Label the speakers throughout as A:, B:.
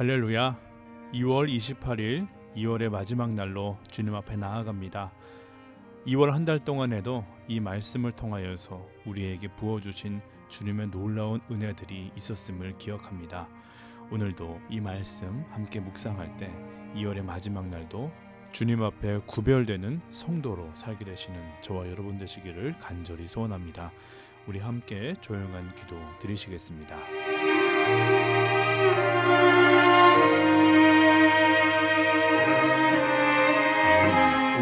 A: 할렐루야. 2월 28일 2월의 마지막 날로 주님 앞에 나아갑니다. 2월 한 달 동안에도 이 말씀을 통하여서 우리에게 부어주신 주님의 놀라운 은혜들이 있었음을 기억합니다. 오늘도 이 말씀 함께 묵상할 때 2월의 마지막 날도 주님 앞에 구별되는 성도로 살게 되시는 저와 여러분 되시기를 간절히 소원합니다. 우리 함께 조용한 기도 드리시겠습니다.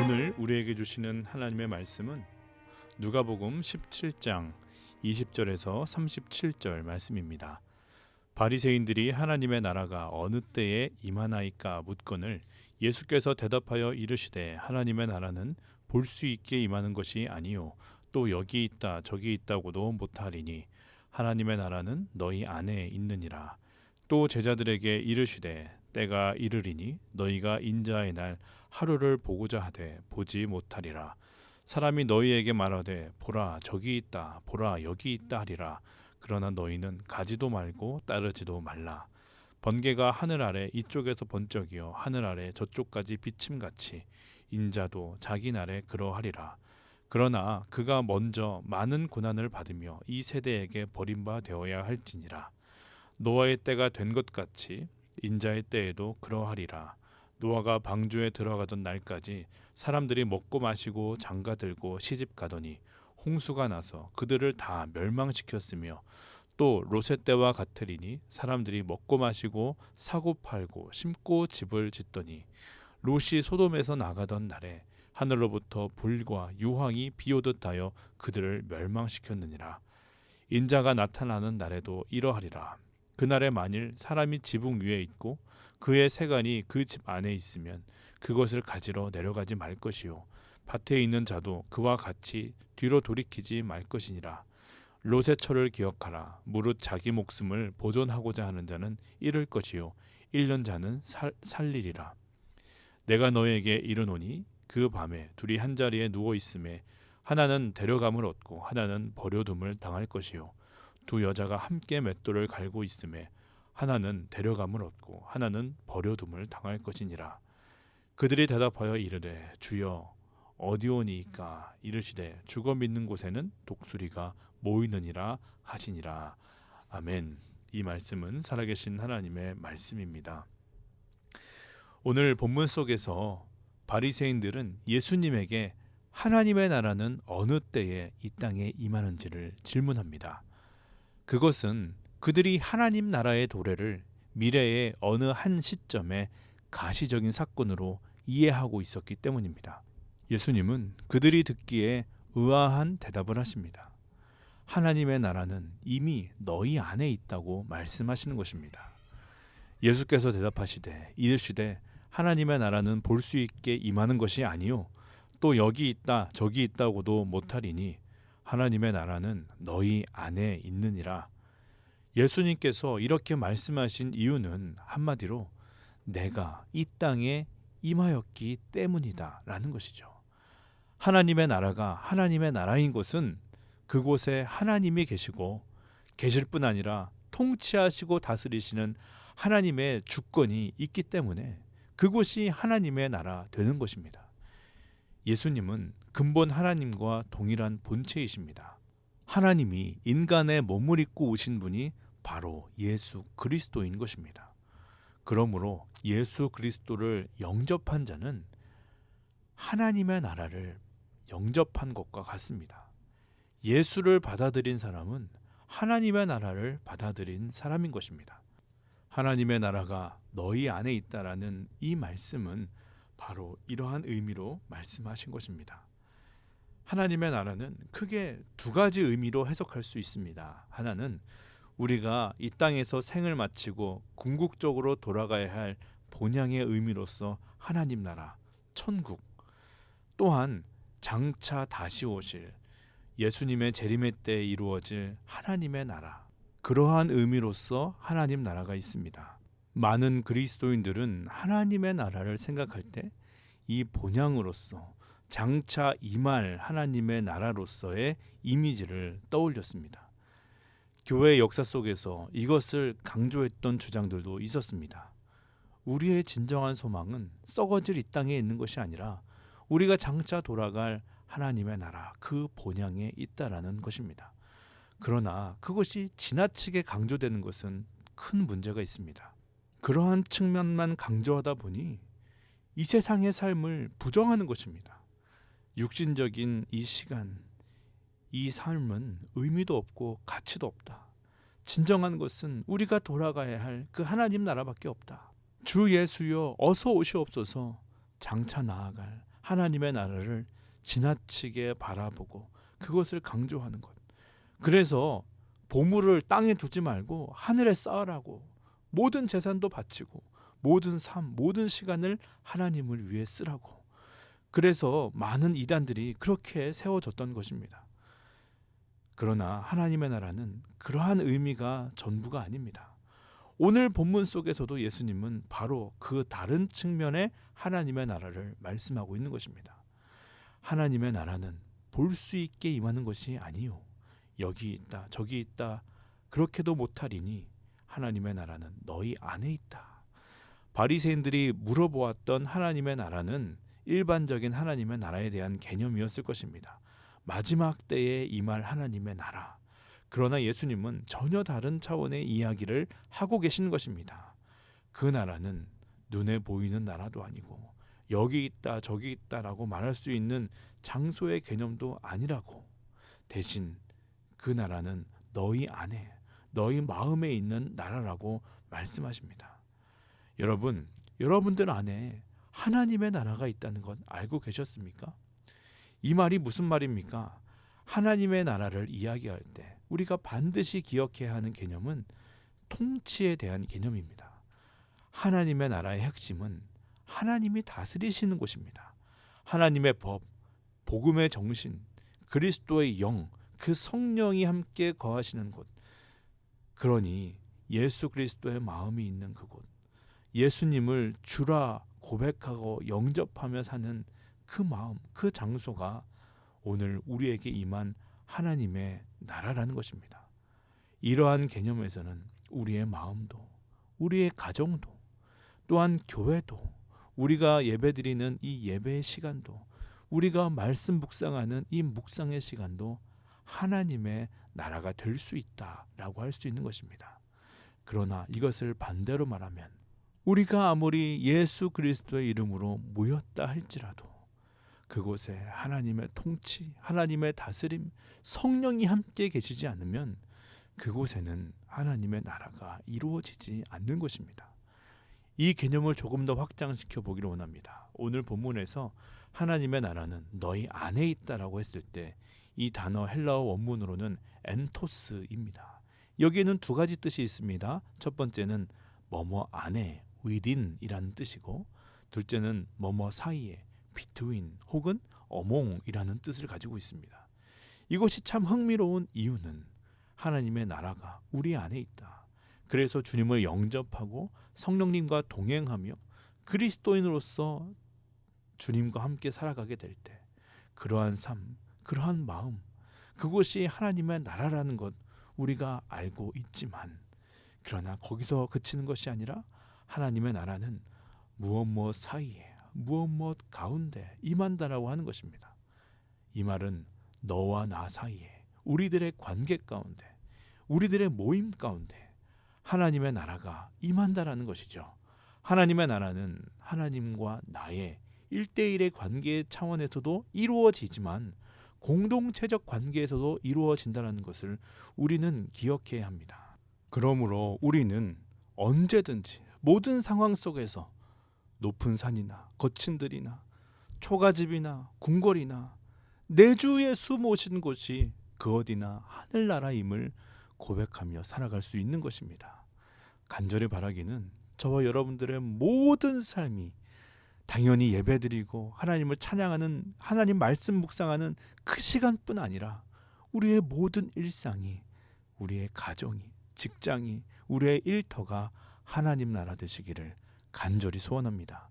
A: 오늘 우리에게 주시는 하나님의 말씀은 누가복음 17장 20절에서 37절 말씀입니다. 바리새인들이 하나님의 나라가 어느 때에 임하나이까 묻거늘 예수께서 대답하여 이르시되 하나님의 나라는 볼 수 있게 임하는 것이 아니요 또 여기 있다 저기 있다고도 못하리니 하나님의 나라는 너희 안에 있느니라. 또 제자들에게 이르시되 때가 이르리니 너희가 인자의 날 하루를 보고자 하되 보지 못하리라. 사람이 너희에게 말하되 보라 저기 있다 보라 여기 있다 하리라. 그러나 너희는 가지도 말고 따르지도 말라. 번개가 하늘 아래 이쪽에서 번쩍이어 하늘 아래 저쪽까지 비침같이 인자도 자기 날에 그러하리라. 그러나 그가 먼저 많은 고난을 받으며 이 세대에게 버림바 되어야 할지니라. 노아의 때가 된 것 같이 인자의 때에도 그러하리라. 노아가 방주에 들어가던 날까지 사람들이 먹고 마시고 장가들고 시집가더니 홍수가 나서 그들을 다 멸망시켰으며 또 롯의 때와 같으리니 사람들이 먹고 마시고 사고 팔고 심고 집을 짓더니 롯이 소돔에서 나가던 날에 하늘로부터 불과 유황이 비오듯 하여 그들을 멸망시켰느니라. 인자가 나타나는 날에도 이러하리라. 그날에 만일 사람이 지붕 위에 있고 그의 세간이 그 집 안에 있으면 그것을 가지러 내려가지 말 것이요 밭에 있는 자도 그와 같이 뒤로 돌이키지 말 것이니라. 롯의 철을 기억하라. 무릇 자기 목숨을 보존하고자 하는 자는 잃을 것이요 잃는 자는 살리리라. 내가 너에게 이르노니 그 밤에 둘이 한 자리에 누워 있음에 하나는 데려감을 얻고 하나는 버려둠을 당할 것이요 두 여자가 함께 맷돌을 갈고 있음에 하나는 데려감을 얻고 하나는 버려둠을 당할 것이니라. 그들이 대답하여 이르되 주여 어디오니이까. 이르시되 죽어 믿는 곳에는 독수리가 모이느니라 하시니라. 아멘. 이 말씀은 살아계신 하나님의 말씀입니다. 오늘 본문 속에서 바리새인들은 예수님에게 하나님의 나라는 어느 때에 이 땅에 임하는지를 질문합니다. 그것은 그들이 하나님 나라의 도래를 미래의 어느 한 시점에 가시적인 사건으로 이해하고 있었기 때문입니다. 예수님은 그들이 듣기에 의아한 대답을 하십니다. 하나님의 나라는 이미 너희 안에 있다고 말씀하시는 것입니다. 예수께서 대답하시되 이르시되 하나님의 나라는 볼 수 있게 임하는 것이 아니요 또 여기 있다 저기 있다고도 못하리니 하나님의 나라는 너희 안에 있느니라. 예수님께서 이렇게 말씀하신 이유는 한마디로 내가 이 땅에 임하였기 때문이다 라는 것이죠. 하나님의 나라가 하나님의 나라인 곳은 그곳에 하나님이 계시고 계실 뿐 아니라 통치하시고 다스리시는 하나님의 주권이 있기 때문에 그곳이 하나님의 나라 되는 것입니다. 예수님은 근본 하나님과 동일한 본체이십니다. 하나님이 인간의 몸을 입고 오신 분이 바로 예수 그리스도인 것입니다. 그러므로 예수 그리스도를 영접한 자는 하나님의 나라를 영접한 것과 같습니다. 예수를 받아들인 사람은 하나님의 나라를 받아들인 사람인 것입니다. 하나님의 나라가 너희 안에 있다라는 이 말씀은 바로 이러한 의미로 말씀하신 것입니다. 하나님의 나라는 크게 두 가지 의미로 해석할 수 있습니다. 하나는 우리가 이 땅에서 생을 마치고 궁극적으로 돌아가야 할 본향의 의미로서 하나님 나라, 천국, 또한 장차 다시 오실 예수님의 재림의 때 이루어질 하나님의 나라, 그러한 의미로서 하나님 나라가 있습니다. 많은 그리스도인들은 하나님의 나라를 생각할 때 이 본향으로서 장차 임할 하나님의 나라로서의 이미지를 떠올렸습니다. 교회 역사 속에서 이것을 강조했던 주장들도 있었습니다. 우리의 진정한 소망은 썩어질 이 땅에 있는 것이 아니라 우리가 장차 돌아갈 하나님의 나라 그 본향에 있다라는 것입니다. 그러나 그것이 지나치게 강조되는 것은 큰 문제가 있습니다. 그러한 측면만 강조하다 보니 이 세상의 삶을 부정하는 것입니다. 육신적인 이 시간, 이 삶은 의미도 없고 가치도 없다. 진정한 것은 우리가 돌아가야 할 그 하나님 나라밖에 없다. 주 예수여 어서 오시옵소서. 장차 나아갈 하나님의 나라를 지나치게 바라보고 그것을 강조하는 것. 그래서 보물을 땅에 두지 말고 하늘에 쌓으라고, 모든 재산도 바치고 모든 삶, 모든 시간을 하나님을 위해 쓰라고. 그래서 많은 이단들이 그렇게 세워졌던 것입니다. 그러나 하나님의 나라는 그러한 의미가 전부가 아닙니다. 오늘 본문 속에서도 예수님은 바로 그 다른 측면의 하나님의 나라를 말씀하고 있는 것입니다. 하나님의 나라는 볼 수 있게 임하는 것이 아니요, 여기 있다 저기 있다 그렇게도 못하리니 하나님의 나라는 너희 안에 있다. 바리새인들이 물어보았던 하나님의 나라는 일반적인 하나님의 나라에 대한 개념이었을 것입니다. 마지막 때에 임할 하나님의 나라. 그러나 예수님은 전혀 다른 차원의 이야기를 하고 계신 것입니다. 그 나라는 눈에 보이는 나라도 아니고 여기 있다 저기 있다라고 말할 수 있는 장소의 개념도 아니라고, 대신 그 나라는 너희 안에, 너희 마음에 있는 나라라고 말씀하십니다. 여러분들 안에 하나님의 나라가 있다는 건 알고 계셨습니까? 이 말이 무슨 말입니까? 하나님의 나라를 이야기할 때 우리가 반드시 기억해야 하는 개념은 통치에 대한 개념입니다. 하나님의 나라의 핵심은 하나님이 다스리시는 곳입니다. 하나님의 법, 복음의 정신, 그리스도의 영, 그 성령이 함께 거하시는 곳. 그러니 예수 그리스도의 마음이 있는 그곳, 예수님을 주라 고백하고 영접하며 사는 그 마음, 그 장소가 오늘 우리에게 임한 하나님의 나라라는 것입니다. 이러한 개념에서는 우리의 마음도, 우리의 가정도, 또한 교회도, 우리가 예배드리는 이 예배의 시간도, 우리가 말씀 묵상하는 이 묵상의 시간도 하나님의 나라가 될 수 있다라고 할 수 있는 것입니다. 그러나 이것을 반대로 말하면 우리가 아무리 예수 그리스도의 이름으로 모였다 할지라도 그곳에 하나님의 통치, 하나님의 다스림, 성령이 함께 계시지 않으면 그곳에는 하나님의 나라가 이루어지지 않는 것입니다. 이 개념을 조금 더 확장시켜 보기를 원합니다. 오늘 본문에서 하나님의 나라는 너희 안에 있다라고 했을 때 이 단어 헬라어 원문으로는 엔토스입니다. 여기에는 두 가지 뜻이 있습니다. 첫 번째는 뭐뭐 안에, within이라는 뜻이고, 둘째는 뭐뭐 사이에, between 혹은 among이라는 뜻을 가지고 있습니다. 이것이 참 흥미로운 이유는 하나님의 나라가 우리 안에 있다. 그래서 주님을 영접하고 성령님과 동행하며 그리스도인으로서 주님과 함께 살아가게 될 때 그러한 삶, 그러한 마음, 그것이 하나님의 나라라는 것 우리가 알고 있지만, 그러나 거기서 그치는 것이 아니라 하나님의 나라는 무엇 사이에, 무엇 가운데 임한다라고 하는 것입니다. 이 말은 너와 나 사이에, 우리들의 관계 가운데, 우리들의 모임 가운데 하나님의 나라가 임한다라는 것이죠. 하나님의 나라는 하나님과 나의 1대1의 관계 차원에서도 이루어지지만 공동체적 관계에서도 이루어진다는 것을 우리는 기억해야 합니다. 그러므로 우리는 언제든지 모든 상황 속에서 높은 산이나 거친 들이나 초가집이나 궁궐이나 내 주 예수 모신 곳이 그 어디나 하늘나라임을 고백하며 살아갈 수 있는 것입니다. 간절히 바라기는 저와 여러분들의 모든 삶이 당연히 예배드리고 하나님을 찬양하는, 하나님 말씀 묵상하는 그 시간뿐 아니라 우리의 모든 일상이, 우리의 가정이, 직장이, 우리의 일터가 하나님 나라 되시기를 간절히 소원합니다.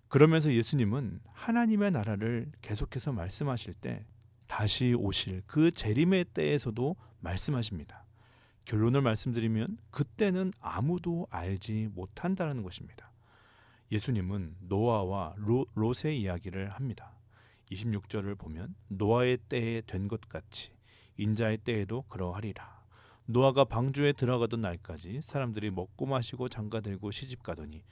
A: 그러면서 예수님은 하나님의 나라를 계속해서 말씀하실 때 다시 오실 그 재림의 때에서도 말씀하십니다. 결론을 말씀드리면 그때는 아무도 알지 못한다는 것입니다. 예수님은 노아와 롯의 이야기를 합니다. 26절을 보면 노아의 때에 된 것 같이 인자의 때에도 그러하리라. 노아가 방주에 들어가던 날까지 사람들이 먹고 마시고 장가들고 시집가더니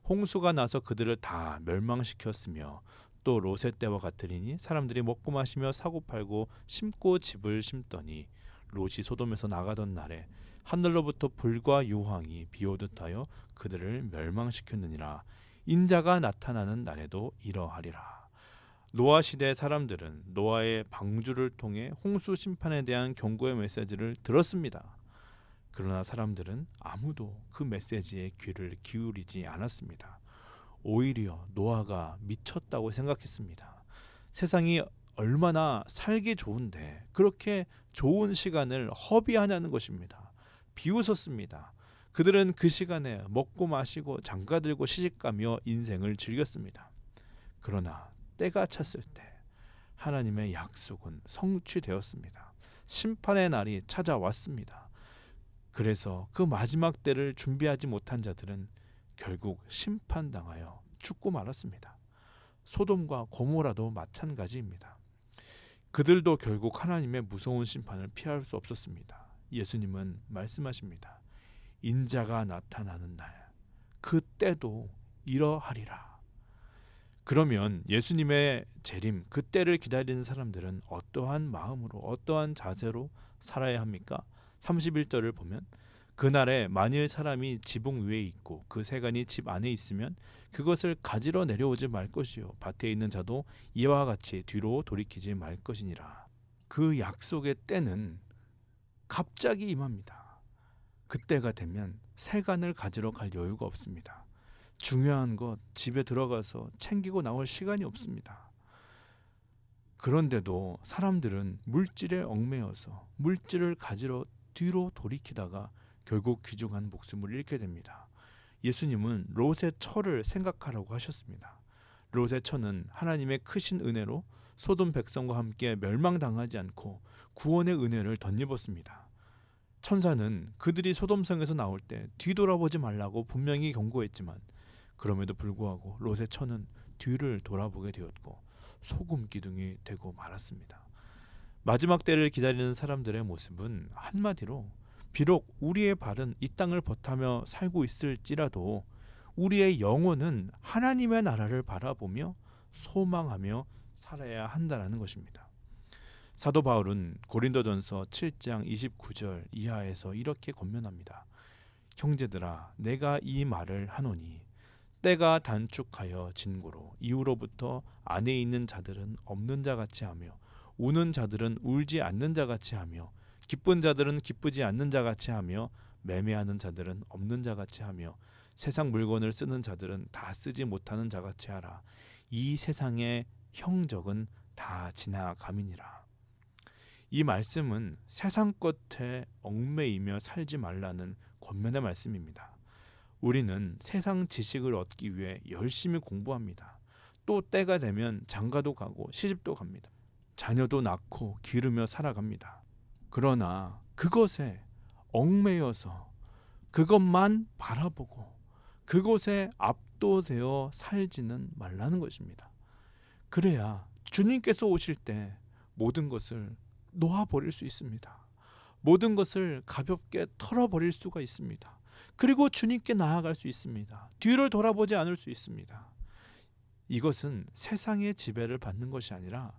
A: 홍수가 나서 그들을 다 멸망시켰으며 또 롯의 때와 같으리니 사람들이 먹고 마시며 사고 팔고 심고 집을 심더니 롯이 소돔에서 나가던 날에 하늘로부터 불과 유황이 비오듯 하여 그들을 멸망시켰느니라. 인자가 나타나는 날에도 이러하리라. 노아 시대 사람들은 노아의 방주를 통해 홍수 심판에 대한 경고의 메시지를 들었습니다. 그러나 사람들은 아무도 그 메시지에 귀를 기울이지 않았습니다. 오히려 노아가 미쳤다고 생각했습니다. 세상이 얼마나 살기 좋은데 그렇게 좋은 시간을 허비하냐는 것입니다. 비웃었습니다. 그들은 그 시간에 먹고 마시고 장가들고 시집가며 인생을 즐겼습니다. 그러나 때가 찼을 때 하나님의 약속은 성취되었습니다. 심판의 날이 찾아왔습니다. 그래서 그 마지막 때를 준비하지 못한 자들은 결국 심판당하여 죽고 말았습니다. 소돔과 고모라도 마찬가지입니다. 그들도 결국 하나님의 무서운 심판을 피할 수 없었습니다. 예수님은 말씀하십니다. 인자가 나타나는 날, 그 때도 이러하리라. 그러면 예수님의 재림, 그 때를 기다리는 사람들은 어떠한 마음으로, 어떠한 자세로 살아야 합니까? 31절을 보면 그날에 만일 사람이 지붕 위에 있고 그 세간이 집 안에 있으면 그것을 가지러 내려오지 말 것이요 밭에 있는 자도 이와 같이 뒤로 돌이키지 말 것이니라. 그 약속의 때는 갑자기 임합니다. 그때가 되면 세간을 가지러 갈 여유가 없습니다. 중요한 것 집에 들어가서 챙기고 나올 시간이 없습니다. 그런데도 사람들은 물질에 얽매여서 물질을 가지러 뒤로 돌이키다가 결국 귀중한 목숨을 잃게 됩니다. 예수님은 롯의 처를 생각하라고 하셨습니다. 롯의 처는 하나님의 크신 은혜로 소돔 백성과 함께 멸망당하지 않고 구원의 은혜를 덧입었습니다. 천사는 그들이 소돔성에서 나올 때 뒤돌아보지 말라고 분명히 경고했지만 그럼에도 불구하고 롯의 처는 뒤를 돌아보게 되었고 소금 기둥이 되고 말았습니다. 마지막 때를 기다리는 사람들의 모습은 한마디로 비록 우리의 발은 이 땅을 버타며 살고 있을지라도 우리의 영혼은 하나님의 나라를 바라보며 소망하며 살아야 한다는 것입니다. 사도 바울은 고린도전서 7장 29절 이하에서 이렇게 권면합니다. 형제들아 내가 이 말을 하노니 때가 단축하여 진고로 이후로부터 안에 있는 자들은 없는 자같이 하며 우는 자들은 울지 않는 자같이 하며 기쁜 자들은 기쁘지 않는 자같이 하며 매매하는 자들은 없는 자같이 하며 세상 물건을 쓰는 자들은 다 쓰지 못하는 자같이 하라. 이 세상의 형적은 다 지나감이니라. 이 말씀은 세상 것에 얽매이며 살지 말라는 권면의 말씀입니다. 우리는 세상 지식을 얻기 위해 열심히 공부합니다. 또 때가 되면 장가도 가고 시집도 갑니다. 자녀도 낳고 기르며 살아갑니다. 그러나 그것에 얽매여서 그것만 바라보고 그것에 압도되어 살지는 말라는 것입니다. 그래야 주님께서 오실 때 모든 것을 놓아버릴 수 있습니다. 모든 것을 가볍게 털어버릴 수가 있습니다. 그리고 주님께 나아갈 수 있습니다. 뒤를 돌아보지 않을 수 있습니다. 이것은 세상의 지배를 받는 것이 아니라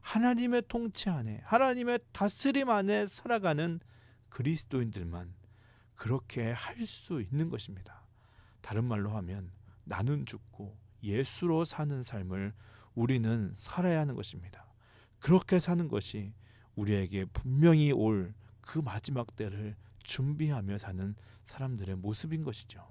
A: 하나님의 통치 안에, 하나님의 다스림 안에 살아가는 그리스도인들만 그렇게 할 수 있는 것입니다. 다른 말로 하면 나는 죽고 예수로 사는 삶을 우리는 살아야 하는 것입니다. 그렇게 사는 것이 우리에게 분명히 올 그 마지막 때를 준비하며 사는 사람들의 모습인 것이죠.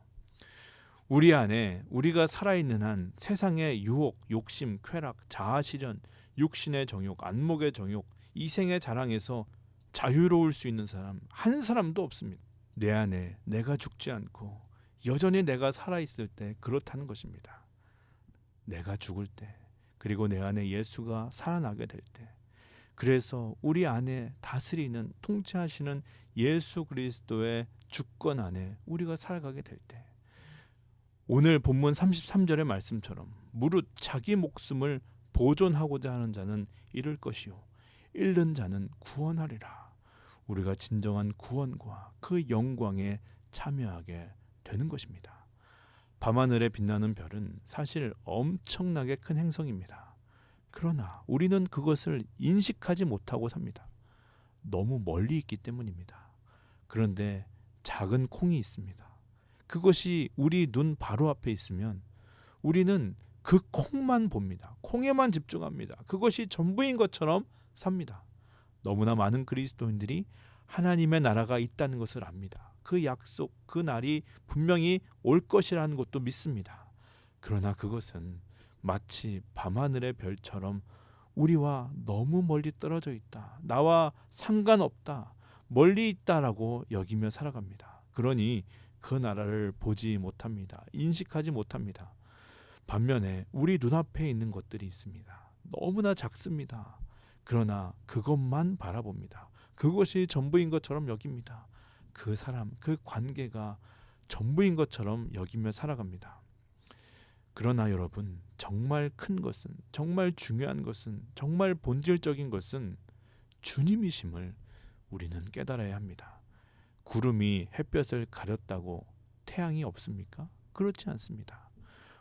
A: 우리 안에 우리가 살아있는 한 세상의 유혹, 욕심, 쾌락, 자아실현, 육신의 정욕, 안목의 정욕, 이생의 자랑에서 자유로울 수 있는 사람 한 사람도 없습니다. 내 안에 내가 죽지 않고 여전히 내가 살아있을 때 그렇다는 것입니다. 내가 죽을 때 그리고 내 안에 예수가 살아나게 될 때 그래서 우리 안에 다스리는 통치하시는 예수 그리스도의 주권 안에 우리가 살아가게 될 때 오늘 본문 33절의 말씀처럼 무릇 자기 목숨을 보존하고자 하는 자는 잃을 것이요 잃는 자는 구원하리라. 우리가 진정한 구원과 그 영광에 참여하게 되는 것입니다. 밤하늘에 빛나는 별은 사실 엄청나게 큰 행성입니다. 그러나 우리는 그것을 인식하지 못하고 삽니다. 너무 멀리 있기 때문입니다. 그런데 작은 콩이 있습니다. 그것이 우리 눈 바로 앞에 있으면 우리는 그 콩만 봅니다. 콩에만 집중합니다. 그것이 전부인 것처럼 삽니다. 너무나 많은 그리스도인들이 하나님의 나라가 있다는 것을 압니다. 그 약속, 그 날이 분명히 올 것이라는 것도 믿습니다. 그러나 그것은 마치 밤하늘의 별처럼 우리와 너무 멀리 떨어져 있다. 나와 상관없다. 멀리 있다라고 여기며 살아갑니다. 그러니 그 나라를 보지 못합니다. 인식하지 못합니다. 반면에 우리 눈앞에 있는 것들이 있습니다. 너무나 작습니다. 그러나 그것만 바라봅니다. 그것이 전부인 것처럼 여깁니다. 그 사람, 그 관계가 전부인 것처럼 여기며 살아갑니다. 그러나 여러분, 정말 큰 것은, 정말 중요한 것은, 정말 본질적인 것은 주님이심을 우리는 깨달아야 합니다. 구름이 햇볕을 가렸다고 태양이 없습니까? 그렇지 않습니다.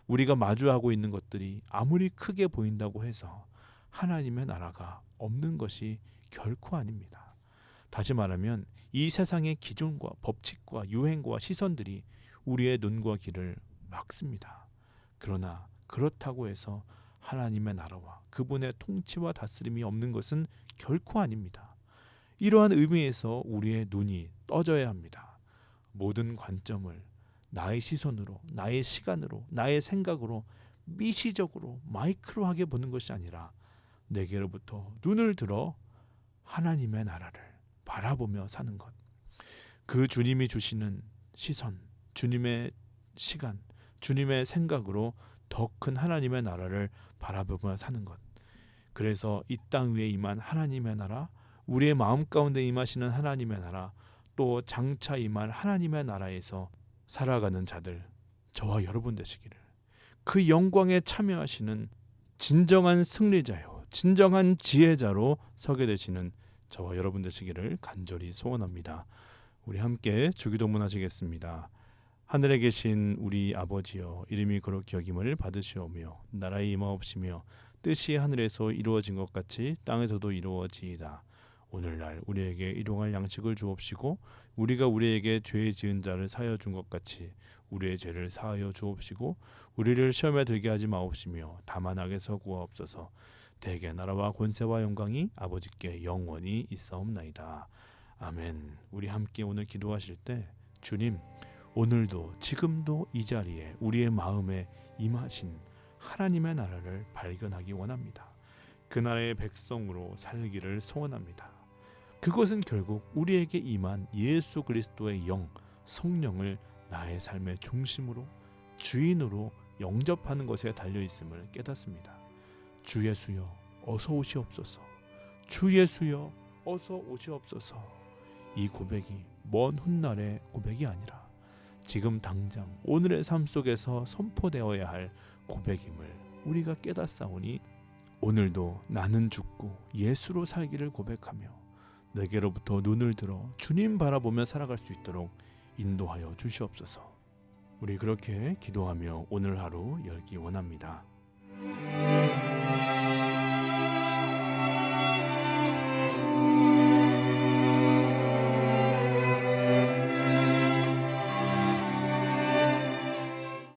A: 우리가 마주하고 있는 것들이 아무리 크게 보인다고 해서 하나님의 나라가 없는 것이 결코 아닙니다. 다시 말하면 이 세상의 기준과 법칙과 유행과 시선들이 우리의 눈과 귀를 막습니다. 그러나 그렇다고 해서 하나님의 나라와 그분의 통치와 다스림이 없는 것은 결코 아닙니다. 이러한 의미에서 우리의 눈이 떠져야 합니다. 모든 관점을 나의 시선으로, 나의 시간으로, 나의 생각으로 미시적으로 마이크로하게 보는 것이 아니라 내게로부터 눈을 들어 하나님의 나라를 바라보며 사는 것. 그 주님이 주시는 시선, 주님의 시간, 주님의 생각으로 더 큰 하나님의 나라를 바라보며 사는 것. 그래서 이 땅 위에 임한 하나님의 나라, 우리의 마음 가운데 임하시는 하나님의 나라, 또 장차 임할 하나님의 나라에서 살아가는 자들, 저와 여러분 되시기를, 그 영광에 참여하시는 진정한 승리자요, 진정한 지혜자로 서게 되시는 저와 여러분 되시기를 간절히 소원합니다. 우리 함께 주기도문 하시겠습니다. 하늘에 계신 우리 아버지여, 이름이 거룩히 여김을 받으시오며 나라의 임하옵시며 뜻이 하늘에서 이루어진 것 같이 땅에서도 이루어지이다. 오늘날 우리에게 일용할 양식을 주옵시고 우리가 우리에게 죄 지은 자를 사하여 준 것 같이 우리의 죄를 사하여 주옵시고 우리를 시험에 들게 하지 마옵시며 다만 악에서 구하옵소서. 대개 나라와 권세와 영광이 아버지께 영원히 있사옵나이다. 아멘. 우리 함께 오늘 기도하실 때 주님, 오늘도 지금도 이 자리에 우리의 마음에 임하신 하나님의 나라를 발견하기 원합니다. 그 나라의 백성으로 살기를 소원합니다. 그것은 결국 우리에게 임한 예수 그리스도의 영, 성령을 나의 삶의 중심으로, 주인으로 영접하는 것에 달려있음을 깨닫습니다. 주 예수여 어서 오시옵소서. 주 예수여 어서 오시옵소서. 이 고백이 먼 훗날의 고백이 아니라 지금 당장 오늘의 삶 속에서 선포되어야 할 고백임을 우리가 깨닫사오니 오늘도 나는 죽고 예수로 살기를 고백하며 내게로부터 눈을 들어 주님 바라보며 살아갈 수 있도록 인도하여 주시옵소서. 우리 그렇게 기도하며 오늘 하루 열기 원합니다.